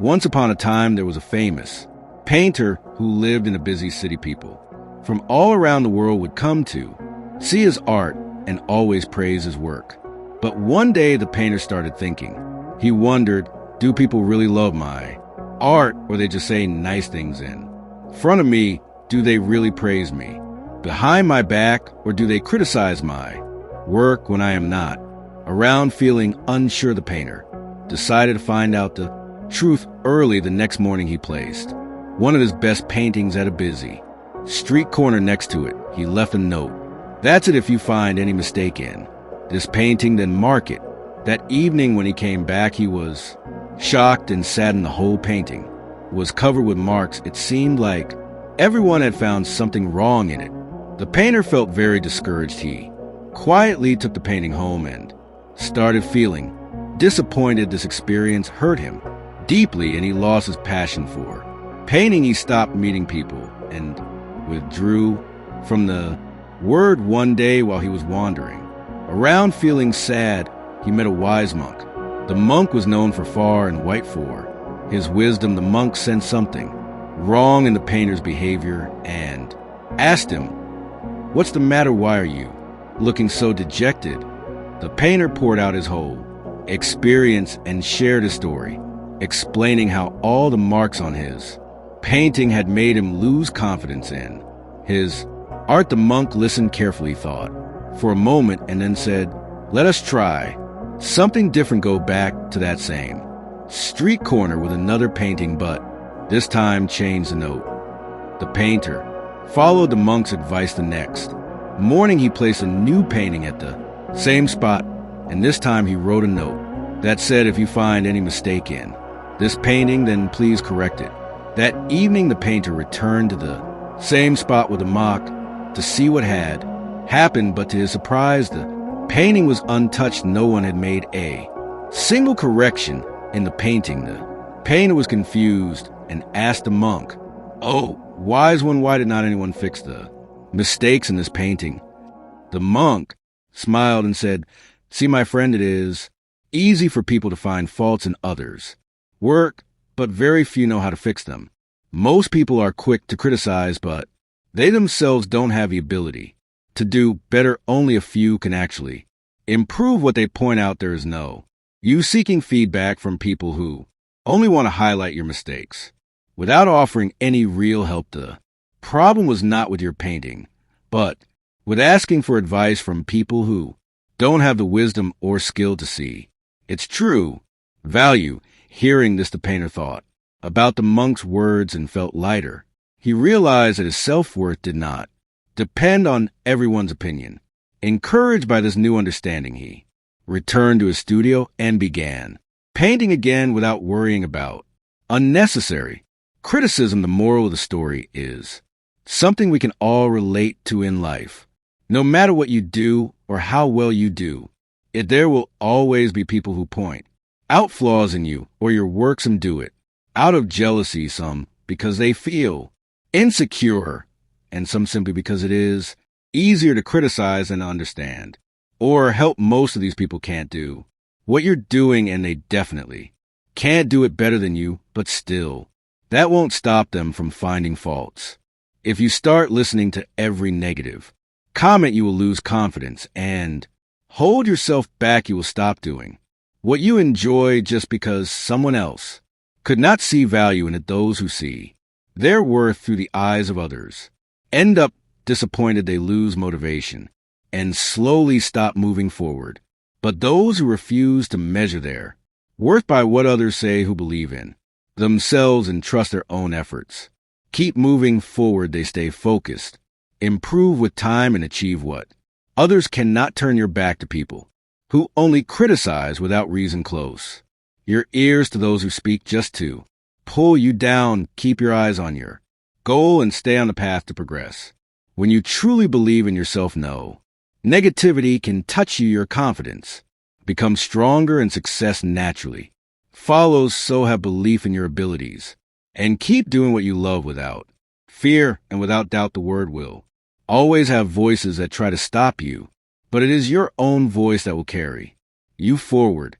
Once upon a time, there was a famous painter who lived in a busy city. People from all around the world would come to see his art and always praise his work. But one day the painter started thinking. He wondered, do people really love my art, or they just say nice things in front of me? Do they really praise me behind my back, or do they criticize my work when I am not around? Feeling unsure, the painter decided to find out the truth early. The next morning he placed one of his best paintings at a busy street corner. Next to it, he left a note. That's it. If you find any mistake in this painting, then mark it. That evening when he came back, he was shocked and saddened. The whole painting was covered with marks. It seemed like everyone had found something wrong in it. The painter felt very discouraged. He quietly took the painting home and started feeling disappointed. This experience hurt him deeply, and he lost his passion for painting. He stopped meeting people and withdrew from the word. One day, while he was wandering around feeling sad, he met a wise monk. The monk was known for far and white for his wisdom. The monk sensed something wrong in the painter's behavior and asked him, "What's the matter? Why are you looking so dejected?" The painter poured out his whole experience and shared his story, explaining how all the marks on his painting had made him lose confidence in his art. The monk listened carefully, thought for a moment, and then said, "Let us try something different. Go back to that same street corner with another painting, but this time change the note." The painter followed the monk's advice. The next morning, he placed a new painting at the same spot, and this time he wrote a note that said, "If you find any mistake in this painting, then please correct it." That evening, the painter returned to the same spot with a mock to see what had happened, but to his surprise, the painting was untouched. No one had made a single correction in the painting. The painter was confused and asked the monk, "Oh, wise one, why did not anyone fix the mistakes in this painting?" The monk smiled and said, "See, my friend, it is easy for people to find faults in others' work, but very few know how to fix them. Most people are quick to criticize, but they themselves don't have the ability to do better. Only a few can actually improve what they point out. There is no use seeking feedback from people who only want to highlight your mistakes without offering any real help. The problem was not with your painting, but with asking for advice from people who don't have the wisdom or skill to see its true value." Hearing this, the painter thought about the monk's words and felt lighter. He realized that his self-worth did not depend on everyone's opinion. Encouraged by this new understanding, he returned to his studio and began painting again without worrying about unnecessary criticism. The moral of the story is something we can all relate to in life. No matter what you do or how well you do, there will always be people who point out flaws in you or your work. Some do it out of jealousy, some because they feel insecure, and some simply because it is easier to criticize than to understand or help. Most of these people can't do what you're doing, and they definitely can't do it better than you, but still, that won't stop them from finding faults. If you start listening to every negative comment, you will lose confidence and hold yourself back. You will stop doing what you enjoy just because someone else could not see value in it. Those who see their worth through the eyes of others end up disappointed. They lose motivation and slowly stop moving forward. But those who refuse to measure their worth by what others say, who believe in themselves and trust their own efforts, keep moving forward. They stay focused, improve with time, and achieve what others cannot. Turn your back to people who only criticize without reason. Close your ears to those who speak just to pull you down. Keep your eyes on your goal and stay on the path to progress. When you truly believe in yourself, no negativity can touch you. Your confidence becomes stronger and success naturally follows. So have belief in your abilities and keep doing what you love without fear and without doubt. The word will always have voices that try to stop you, but it is your own voice that will carry you forward.